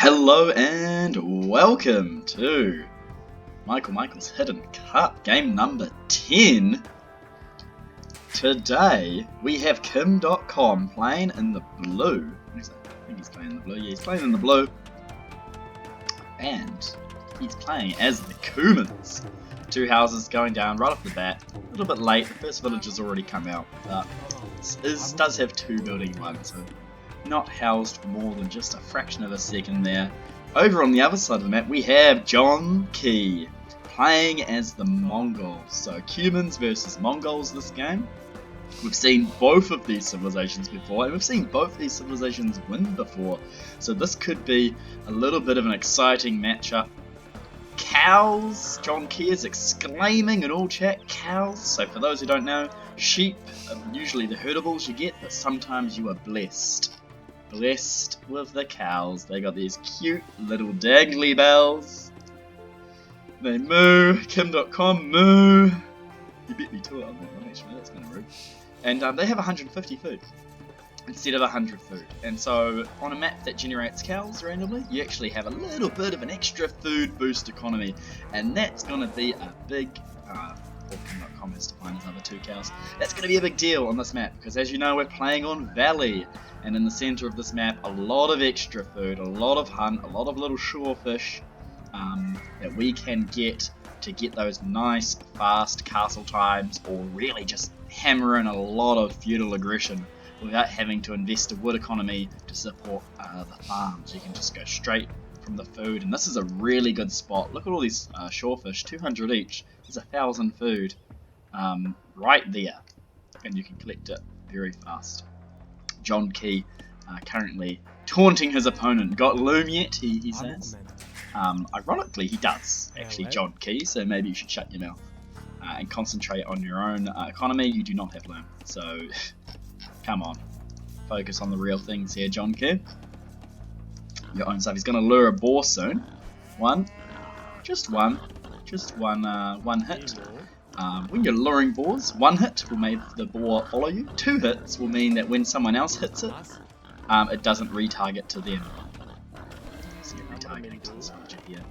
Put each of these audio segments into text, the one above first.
Hello and welcome to Michael's Hidden Cup, game number 10. Today we have Kim Dotcom playing in the blue. I think he's playing in the blue. Yeah, he's playing in the blue. And he's playing as the Cumans. Two houses going down right off the bat. A little bit late. The first village has already come out. But it does have two building ones, so not housed for more than just a fraction of a second there. Over on the other side of the map we have John Key playing as the Mongols. So Cumans versus Mongols this game. We've seen both of these civilizations before, and we've seen both these civilizations win before. So this could be a little bit of an exciting matchup. Cows! John Key is exclaiming in all chat, cows. So for those who don't know, sheep are usually the herdables you get, but sometimes you are blessed. Blessed with the cows. They got these cute little dangly bells. They moo. Kim Dotcom moo. You beat me to it on that one actually, that's kind of rude. And they have 150 food instead of 100 food. And so on a map that generates cows randomly, you actually have a little bit of an extra food boost economy. And that's going to be a big... Kim Dotcom has to find his other two cows. That's going to be a big deal on this map, because as you know we're playing on Valley. And in the centre of this map, a lot of extra food, a lot of hunt, a lot of little shorefish that we can get to get those nice, fast castle times, or really just hammer in a lot of feudal aggression without having to invest a wood economy to support the farms. You can just go straight from the food, and this is a really good spot. Look at all these shorefish, 200 each. There's 1,000 food right there, and you can collect it very fast. John Key currently taunting his opponent. Got loom yet? He says. Ironically, he does, actually, John Key, so maybe you should shut your mouth and concentrate on your own economy. You do not have loom, so come on. Focus on the real things here, John Key. Your own stuff. He's going to lure a boar soon. Just one hit. When you're luring boars, one hit will make the boar follow you. Two hits will mean that when someone else hits it, it doesn't retarget to them. So you're retargeting to this villager here.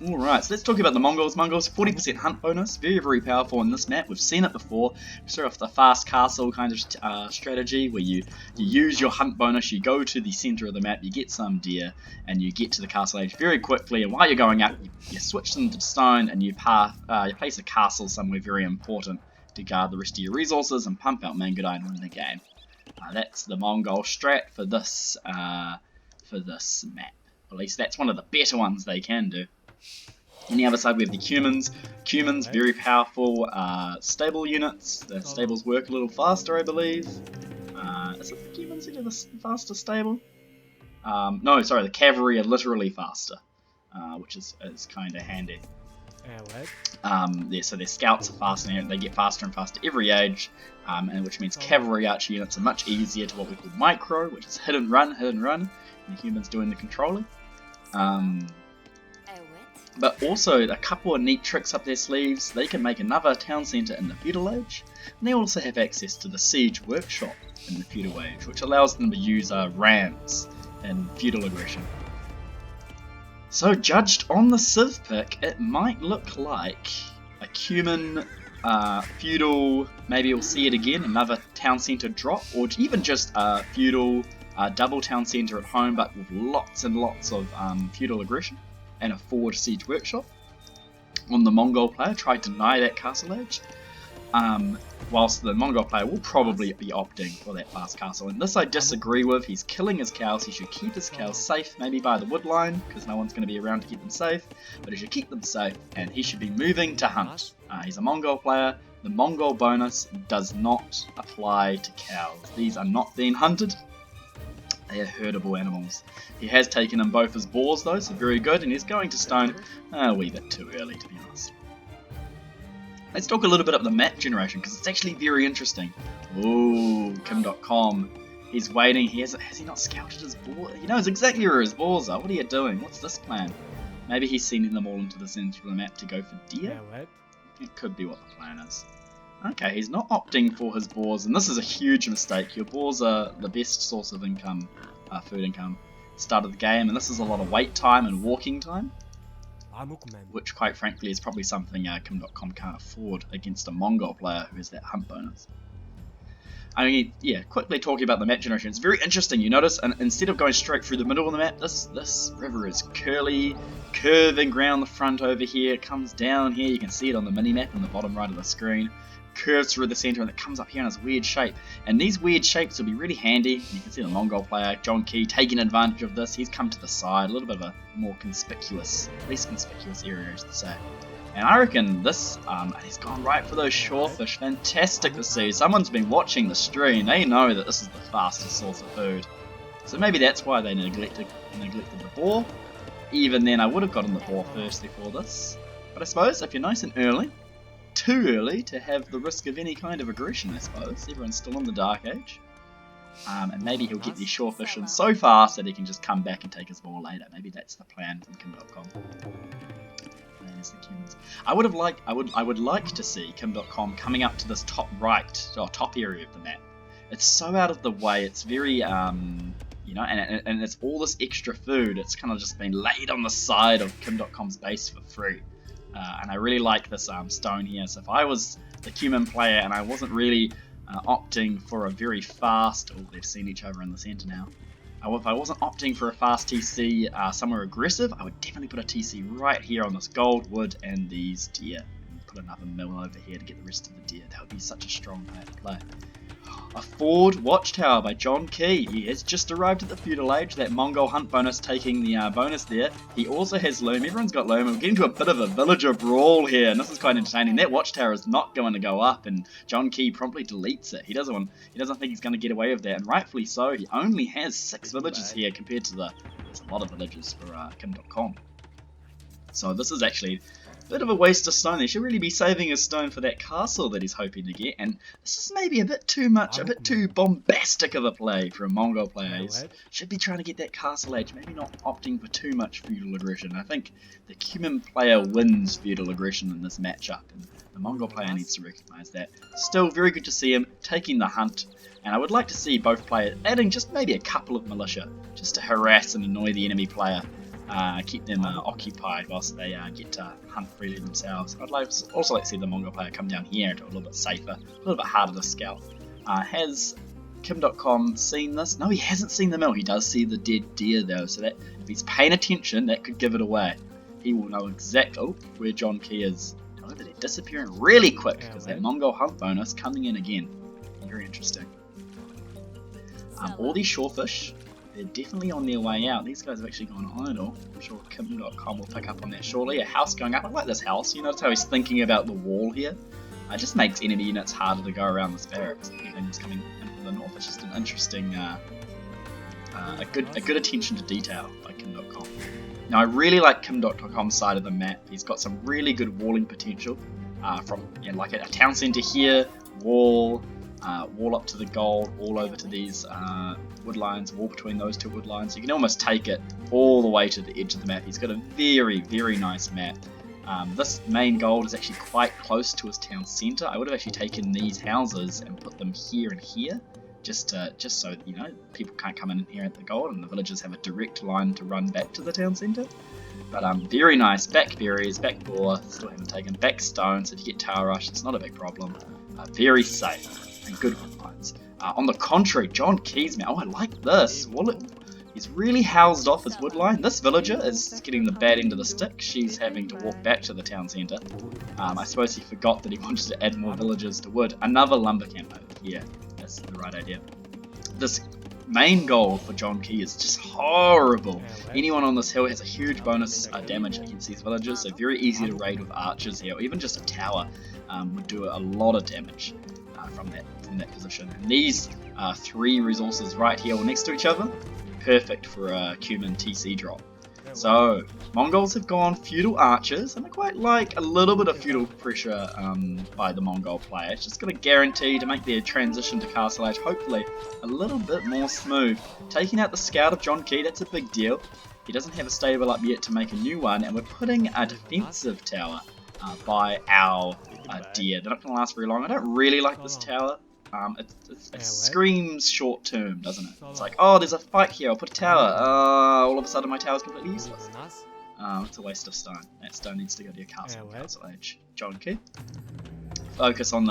Alright, so let's talk about the Mongols. Mongols, 40% hunt bonus, very, very powerful on this map. We've seen it before. We saw off the fast castle kind of strategy where you use your hunt bonus, you go to the centre of the map, you get some deer, and you get to the castle age very quickly. And while you're going up, you switch them to stone and you place a castle somewhere very important to guard the rest of your resources and pump out Mangudai and win the game. That's the Mongol strat for this map. At least that's one of the better ones they can do. On the other side we have the Cumans. Cumans, very powerful stable units. The stables work a little faster, I believe. Is it the Cumans who do the faster stable? No, sorry, the cavalry are literally faster, which is kind of handy. Yeah, so their scouts are faster, and they get faster and faster every age, and which means cavalry archer units are much easier to what we call micro, which is hit and run, and the humans doing the controlling. But also a couple of neat tricks up their sleeves. They can make another town centre in the feudal age, and they also have access to the siege workshop in the feudal age, which allows them to use rams in feudal aggression. So judged on the civ pick, it might look like a Cuman feudal, maybe we'll see it again, another town centre drop, or even just a feudal double town centre at home, but with lots and lots of feudal aggression and a forward siege workshop. On the Mongol player, try to deny that castle age, whilst the Mongol player will probably be opting for that fast castle. And this I disagree with. He's killing his cows. He should keep his cows safe, maybe by the wood line, because no one's going to be around to keep them safe, but he should keep them safe, and he should be moving to hunt. He's a Mongol player. The Mongol bonus does not apply to cows. These are not being hunted. They are herdable animals. He has taken in both his boars though, so very good, and he's going to stone a wee bit too early, to be honest. Let's talk a little bit about the map generation, because it's actually very interesting. Ooh, Kim Dotcom. He's waiting. Has he not scouted his boar? He knows exactly where his boars are. What are you doing? What's this plan? Maybe he's sending them all into the centre of the map to go for deer? It could be what the plan is. Okay, he's not opting for his boars, and this is a huge mistake. Your boars are the best source of income, food income. the start of the game, and this is a lot of wait time and walking time, which quite frankly is probably something Kim Dotcom can't afford against a Mongol player who has that hunt bonus. I mean, yeah, quickly talking about the map generation, it's very interesting. You notice, and instead of going straight through the middle of the map, this river is curving around the front over here, it comes down here, you can see it on the mini-map in the bottom right of the screen, curves through the centre, and it comes up here in this weird shape. And these weird shapes will be really handy. You can see the Mongol player, John Key, taking advantage of this. He's come to the side, a little bit of a more conspicuous, least conspicuous area, I should say. And I reckon this, and he's gone right for those shorefish. Fantastic to see. Someone's been watching the stream. They know that this is the fastest source of food. So maybe that's why they neglected the boar. Even then, I would have gotten the boar first before this. But I suppose if you're nice and early, too early to have the risk of any kind of aggression, I suppose. Everyone's still in the Dark Age. And maybe he'll get these shorefish in so fast that he can just come back and take his boar later. Maybe that's the plan from Kim Dotcom. The Cumans. I would like to see Kim Dotcom coming up to this top right or top area of the map. It's so out of the way. It's very you know, and it's all this extra food. It's kind of just been laid on the side of Kim Dotcom's base for free. And I really like this stone here. So if I was the Cuman player and I wasn't really opting for a very fast, oh, they've seen each other in the center now. If I wasn't opting for a fast TC somewhere aggressive, I would definitely put a TC right here on this gold, wood, and these deer. And put another mill over here to get the rest of the deer. That would be such a strong play. A Ford Watchtower by John Key. He has just arrived at the Feudal Age. That Mongol hunt bonus taking the bonus there. He also has loom. Everyone's got loom. We're getting to a bit of a villager brawl here, and this is quite entertaining. That Watchtower is not going to go up, and John Key promptly deletes it. He doesn't think he's going to get away with that, and rightfully so. He only has 6 villagers here compared to there's a lot of villagers for Kim Dotcom. So this is actually a bit of a waste of stone. They should really be saving his stone for that castle that he's hoping to get, and this is maybe a bit too much, a bit too bombastic of a play for a Mongol player. He should be trying to get that castle age, maybe not opting for too much feudal aggression. I think the Cuman player wins feudal aggression in this matchup, and the Mongol player needs to recognise that. Still very good to see him taking the hunt, and I would like to see both players adding just maybe a couple of militia, just to harass and annoy the enemy player. Keep them occupied whilst they get to hunt freely themselves. I'd also like to see the Mongol player come down here into a little bit safer, a little bit harder to scout. Has Kim Dotcom seen this? No, he hasn't seen the mill. He does see the dead deer though, so that if he's paying attention, that could give it away. He will know exactly where John Key is. However, they're disappearing really quick because that Mongol hunt bonus coming in again. Very interesting. All these shorefish, they're definitely on their way out. These guys have actually gone idle. I'm sure Kim Dotcom will pick up on that shortly. A house going up. I like this house. You notice how he's thinking about the wall here? It just makes enemy units harder to go around this barracks. Everything's coming in from the north. It's just an interesting, a good attention to detail by Kim Dotcom. Now I really like Kim Dotcom's side of the map. He's got some really good walling potential. From like a town centre here, wall up to the gold, wall over to these wood lines, wall between those two wood lines. You can almost take it all the way to the edge of the map. He's got a very, very nice map. This main gold is actually quite close to his town centre. I would have actually taken these houses and put them here and here, just so you know people can't come in here at the gold, and the villagers have a direct line to run back to the town centre. But very nice. Back berries, back boar, still haven't taken. Back stone, so if you get tower rush, it's not a big problem. Very safe and good wood lines. On the contrary, John Key's map. Oh, I like this. He's really housed off his wood line. This villager is getting the bad end of the stick. She's having to walk back to the town centre. I suppose he forgot that he wanted to add more villagers to wood. Another lumber camp over here. That's the right idea. This main goal for John Key is just horrible. Anyone on this hill has a huge bonus damage against these villagers, so very easy to raid with archers here, or even just a tower would do a lot of damage from that position. And these 3 resources right here all next to each other, perfect for a Cuman TC drop. So Mongols have gone feudal archers, and I quite like a little bit of feudal pressure by the Mongol player. It's just going to guarantee to make their transition to Castle Age hopefully a little bit more smooth. Taking out the scout of John Key, that's a big deal. He doesn't have a stable up yet to make a new one, and we're putting a defensive tower by our deer. They're not going to last very long. I don't really like this tower. it screams short term, doesn't it? It's like, oh, there's a fight here, I'll put a tower. All of a sudden my tower's completely useless. It's a waste of stone. That stone needs to go to your castle, Castle Age. John Key. Focus on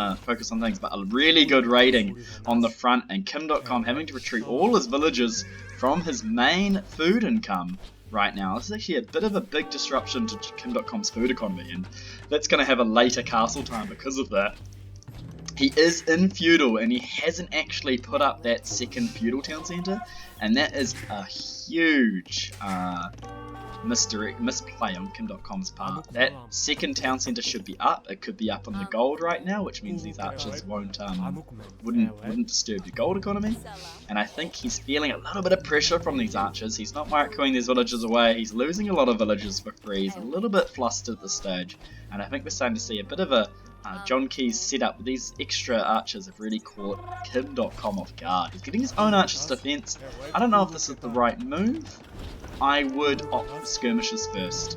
things, but a really good raiding on the front, and Kim Dotcom having to retreat all his villagers from his main food income right now. This is actually a bit of a big disruption to Kim Dotcom's food economy, and that's going to have a later castle time because of that. He is in feudal, and he hasn't actually put up that second feudal town centre, and that is a huge misplay on Kim Dotcom's part. That second town centre should be up. It could be up on the gold right now, which means these archers wouldn't disturb the gold economy. And I think he's feeling a little bit of pressure from these archers. He's not marking these villagers away. He's losing a lot of villagers for free. He's a little bit flustered at this stage, and I think we're starting to see a bit of a John Key's setup with these extra archers have really caught Kim Dotcom off guard. He's getting his own archers defense. I don't know if this is the right move. I would opt for skirmishes first,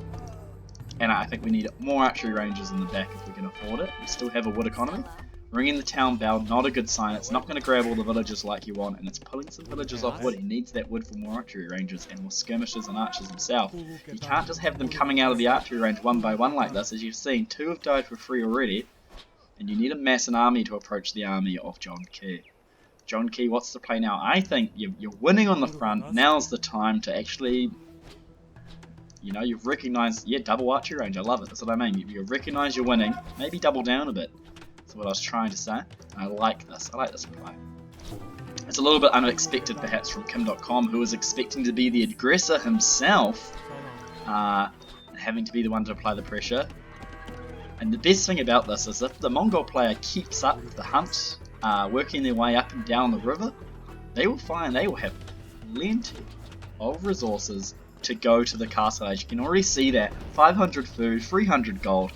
and I think we need more archery ranges in the back if we can afford it. We still have a wood economy. Ringing the town bell, not a good sign. It's not going to grab all the villagers like you want, and it's pulling some villagers off wood. He needs that wood for more archery ranges and more skirmishes and archers himself. You can't just have them coming out of the archery range one by one like this. As you've seen, 2 have died for free already, and you need to mass an army to approach the army of John Key. John Key, what's the play now? I think you're winning on the front. Now's the time to actually, you've recognized, double archery range. I love it. That's what I mean. You recognize you're winning. Maybe double down a bit. That's what I was trying to say. And I like this. I like this play. It's a little bit unexpected, perhaps, from Kim Dotcom, who was expecting to be the aggressor himself, having to be the one to apply the pressure. And the best thing about this is if the Mongol player keeps up the hunt, working their way up and down the river, they will find they will have plenty of resources to go to the castle age. You can already see that 500 food, 300 gold,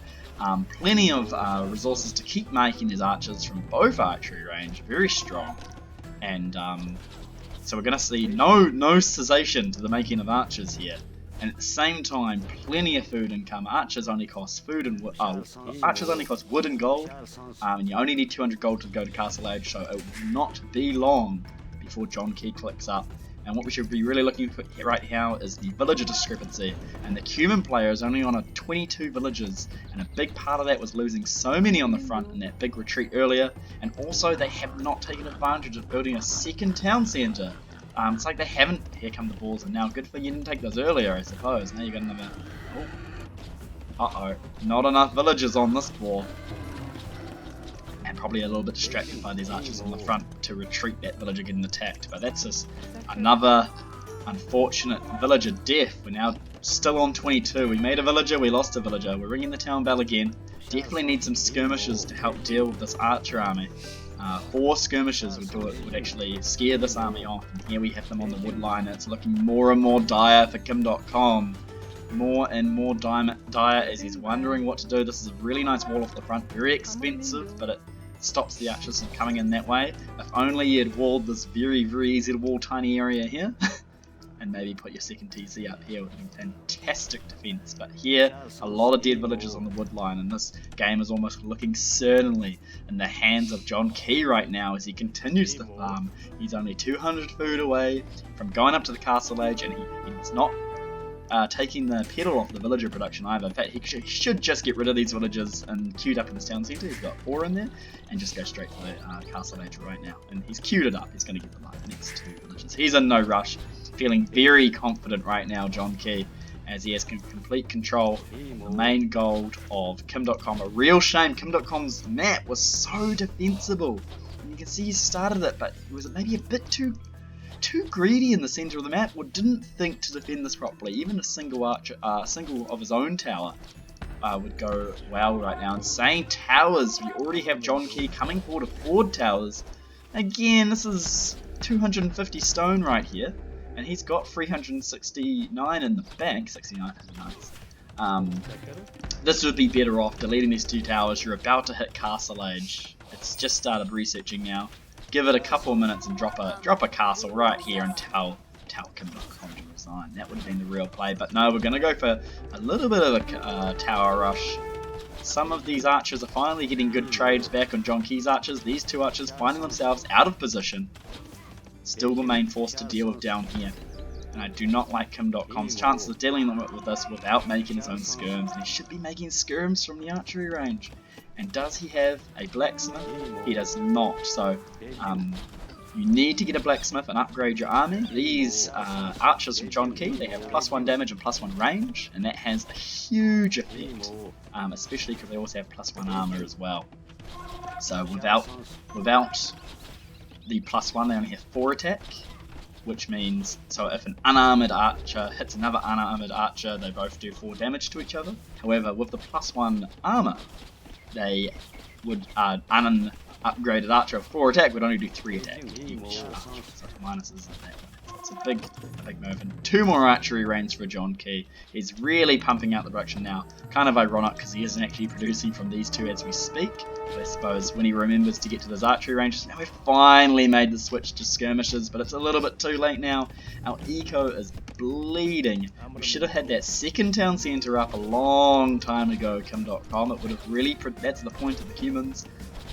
plenty of resources to keep making his archers from both archery range very strong. And so we're going to see no cessation to the making of archers here. And at the same time, plenty of food income. Archers only cost food and archers only cost wood and gold, and you only need 200 gold to go to Castle Age, so it will not be long before John Key clicks up. And what we should be really looking for right now is the villager discrepancy. And the Cuman player is only on a 22 villagers, and a big part of that was losing so many on the front in that big retreat earlier. And also they have not taken advantage of building a second town centre. It's like they haven't. Here come the balls, and now good for you didn't take those earlier, I suppose. Now you got another. Oh, not enough villagers on this war, and probably a little bit distracted by these archers on the front to retreat that villager getting attacked. But that's just another unfortunate villager death. We're now still on 22. We made a villager, we lost a villager. We're ringing the town bell again. Definitely need some skirmishes to help deal with this archer army. 4 skirmishes would actually scare this army off, and here we have them on the wood line, and it's looking more and more dire for Kim Dotcom. More and more dire as he's wondering what to do. This is a really nice wall off the front, very expensive, but it stops the archers from coming in that way. If only he had walled this very easy to wall tiny area here, and maybe put your second TC up here with a fantastic defense. But here, a lot of dead villagers on the wood line, and this game is almost looking certainly in the hands of John Key right now as he continues to farm. He's only 200 food away from going up to the castle age, and he's not taking the pedal off the villager production either. In fact, he should just get rid of these villagers and queued up in this town centre. He's got 4 in there, and just go straight for the castle age right now. And he's queued it up. He's going to get the next 2 villagers. He's in no rush. Feeling very confident right now, John Key, as he has complete control of the main gold of Kim Dotcom. A real shame. Kim Dotcom's map was so defensible, and you can see he started it, but he was maybe a bit too greedy in the centre of the map, or didn't think to defend this properly. Even a single of his own tower would go well right now. Insane towers. We already have John Key coming forward to Ford towers. Again, this is 250 stone right here, and he's got 369 in the bank. 69 is nice. This would be better off deleting these 2 towers. You're about to hit castle age. It's just started researching now. Give it a couple of minutes and drop a castle right here and tell Kim Dotcom to resign. That would have been the real play, but no, we're going to go for a little bit of a tower rush. some of these archers are finally getting good trades back on John Key's archers. These two archers finding themselves out of position. Still the main force to deal with down here. And I do not like Kim Dotcom's chances of dealing with this without making his own skirms. And he should be making skirms from the archery range. And does he have a blacksmith? He does not. So you need to get a blacksmith and upgrade your army. These archers from John Key, they have +1 damage and +1 range, and that has a huge effect, especially because they also have +1 armor as well. So without the +1, they only have 4 attack, which means, so if an unarmored archer hits another unarmored archer, they both do 4 damage to each other. However, with the +1 armor, they would upgraded archer of 4 attack would only do 3 attack each archer, so minuses in that way. It's a big move, and 2 more archery range for John Key. He's really pumping out the production now. Kind of ironic because he isn't actually producing from these 2 as we speak. But I suppose when he remembers to get to those archery ranges, now we've finally made the switch to skirmishes, but it's a little bit too late now. Our eco is bleeding. We should have had that second town centre up a long time ago, Kim Dotcom. It would have really, that's the point of the Cumans.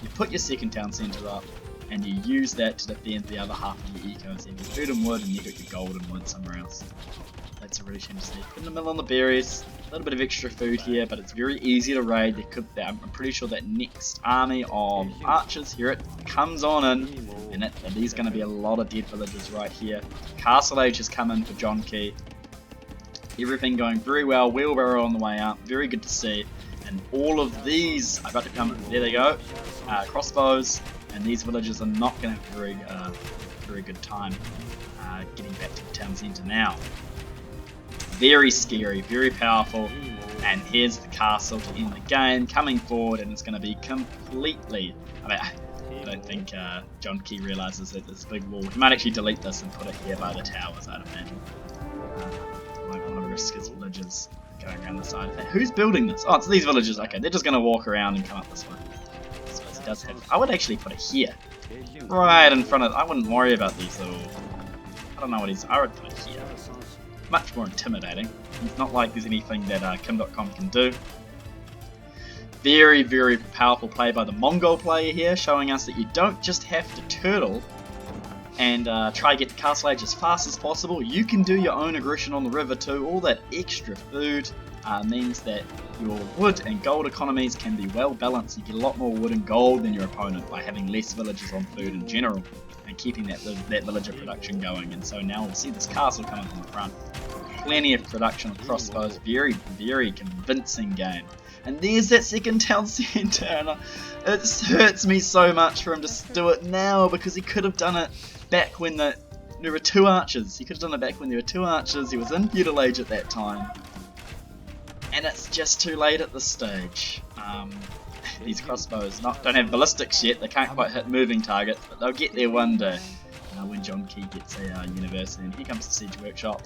You put your second town centre up, and you use that to defend the other half of your ecos. And you food and wood, and you got your gold and wood somewhere else. That's a really shame to see. In the middle on the berries, a little bit of extra food here, but it's very easy to raid. I'm pretty sure that next army of archers, here it comes on in, and there's going to be a lot of dead villagers right here. Castle Age has come in for John Key. Everything going very well. Wheelbarrow on the way up. Very good to see. And all of these are about to come. There they go. Crossbows. And these villagers are not going to have a very good time getting back to the town centre now. Very scary, very powerful. And here's the castle to end the game, coming forward, and it's going to be completely. I don't think John Key realises that this big wall. He might actually delete this and put it here by the towers, I'd imagine. Might want to risk his villagers going around the side of that. Who's building this? Oh, it's these villagers. Okay, they're just going to walk around and come up this way. He does have. I would actually put it here, right in front of. I wouldn't worry about these little. I don't know what he's. I would put it here. Much more intimidating. It's not like there's anything that Kim Dotcom can do. Very, very powerful play by the Mongol player here, showing us that you don't just have to turtle and try to get to Castle Age as fast as possible. You can do your own aggression on the river too. All that extra food means that your wood and gold economies can be well balanced. You get a lot more wood and gold than your opponent by having less villagers on food in general and keeping that villager production going. And so now we'll see this castle coming from the front. Plenty of production of crossbows. Very, very convincing game. And there's that second town centre, and it hurts me so much for him to do it now, because he could have done it back when there were 2 archers. He could have done it back when there were 2 archers. He was in feudal age at that time. And it's just too late at this stage. These crossbows don't have ballistics yet. They can't quite hit moving targets, but they'll get there one day when John Key gets a university. And here comes the siege workshop.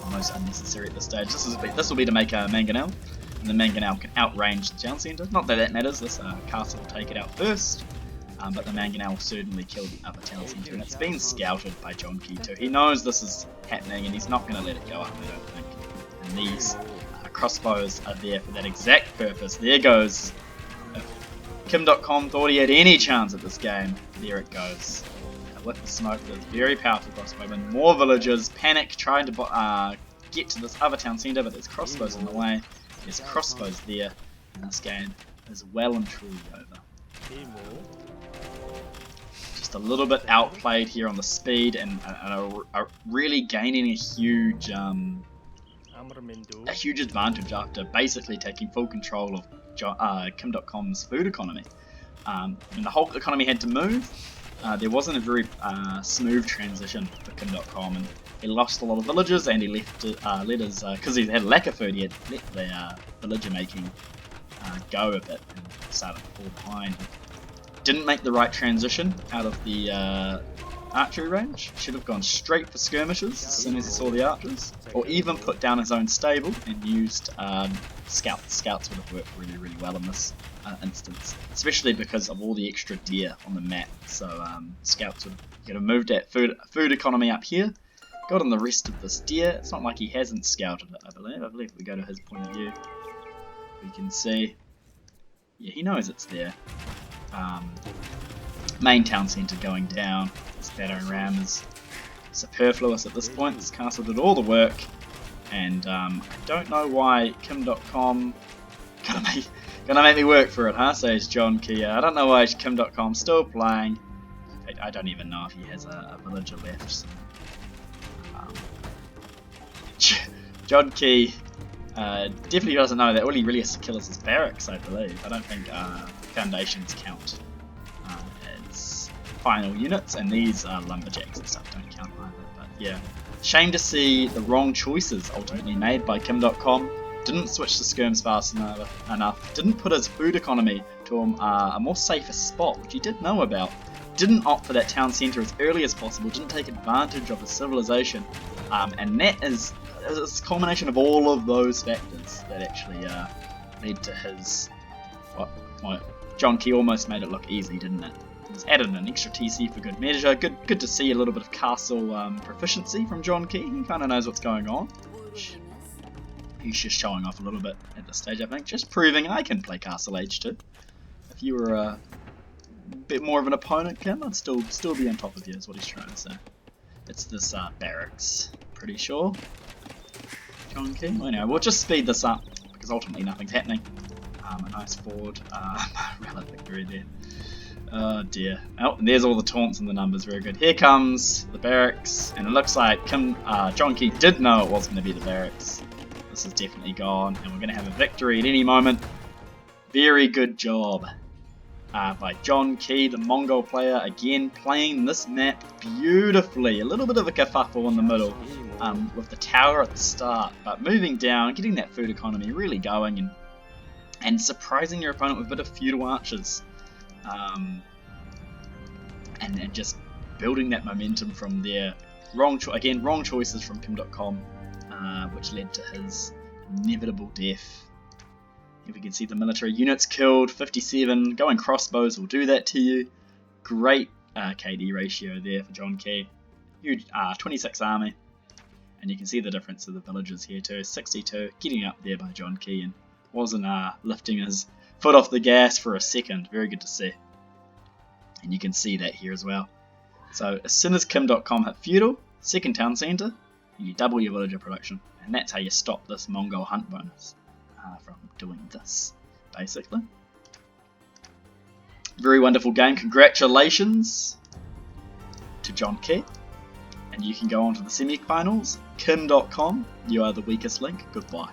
Almost unnecessary at this stage. This will be to make a mangonel, and the mangonel can outrange the town centre. Not that that matters. This castle will take it out first, but the mangonel will certainly kill the other town centre. And it's been scouted by John Key too. He knows this is happening, and he's not going to let it go up. I don't think. And these crossbows are there for that exact purpose. There goes. If Kim Dotcom thought he had any chance at this game, there it goes. With the smoke, there's very powerful crossbowmen. More villagers panic trying to get to this other town centre, but there's crossbows in the way. There's crossbows there, and this game is well and truly over. Just a little bit outplayed here on the speed, and really gaining a huge advantage after basically taking full control of Kim Dotcom's food economy. When the whole economy had to move, there wasn't a very smooth transition for Kim Dotcom, and he lost a lot of villagers, and he let his, because he had a lack of food, he had let the villager making go a bit and started to fall behind. Didn't make the right transition out of the archery range. Should have gone straight for skirmishes as soon as he saw the archers, or even put down his own stable and used scouts. Scouts would have worked really, really well in this instance, especially because of all the extra deer on the map. So scouts would have moved that food economy up here, gotten the rest of this deer. It's not like he hasn't scouted it, I believe. If we go to his point of view, We can see, yeah, he knows it's there. Main town centre going down. This battering ram is superfluous at this point. This castle did all the work, and I don't know why Kim Dotcom gonna make me work for it, huh? Says John Key. I don't know why Kim Dotcom's still playing. I don't even know if he has a villager left. So, John Key definitely doesn't know that all he really has to kill is his barracks, I believe. I don't think foundations count as final units, and these lumberjacks and stuff don't count either. But yeah, shame to see the wrong choices ultimately made by Kim Dotcom. Didn't switch to skirms fast enough, didn't put his food economy to a more safer spot, which he did know about, didn't opt for that town centre as early as possible, didn't take advantage of his civilization, and that is a culmination of all of those factors that actually led to his, John Key almost made it look easy, didn't it? He's added an extra TC for good measure. Good to see a little bit of castle proficiency from John Key. He kind of knows what's going on. He's just showing off a little bit at this stage, I think. Just proving I can play Castle Age too. If you were a bit more of an opponent, Kim, I'd still be on top of you, is what he's trying to say. It's this barracks, pretty sure. John Key. Well, anyway, we'll just speed this up, because ultimately nothing's happening. A nice forward relic victory there. Oh dear. Oh, and there's all the taunts and the numbers, very good. Here comes the barracks, and it looks like John Key did know it was going to be the barracks. This is definitely gone, and we're going to have a victory at any moment. Very good job by John Key, the Mongol player, again playing this map beautifully. A little bit of a kerfuffle in the middle with the tower at the start, but moving down, getting that food economy really going, and surprising your opponent with a bit of feudal archers. And just building that momentum from there. Wrong choices from Kim Dotcom, which led to his inevitable death. Here we can see the military units killed, 57. Going crossbows will do that to you. Great KD ratio there for John Key. Huge 26 army. And you can see the difference of the villagers here too. 62, getting up there by John Key, and wasn't lifting his foot off the gas for a second. Very good to see. And you can see that here as well. So as soon as Kim Dotcom hit feudal, second town centre, you double your villager production. And that's how you stop this Mongol hunt bonus from doing this, basically. Very wonderful game. Congratulations to John Key. And you can go on to the semi-finals. Kim Dotcom, you are the weakest link. Goodbye.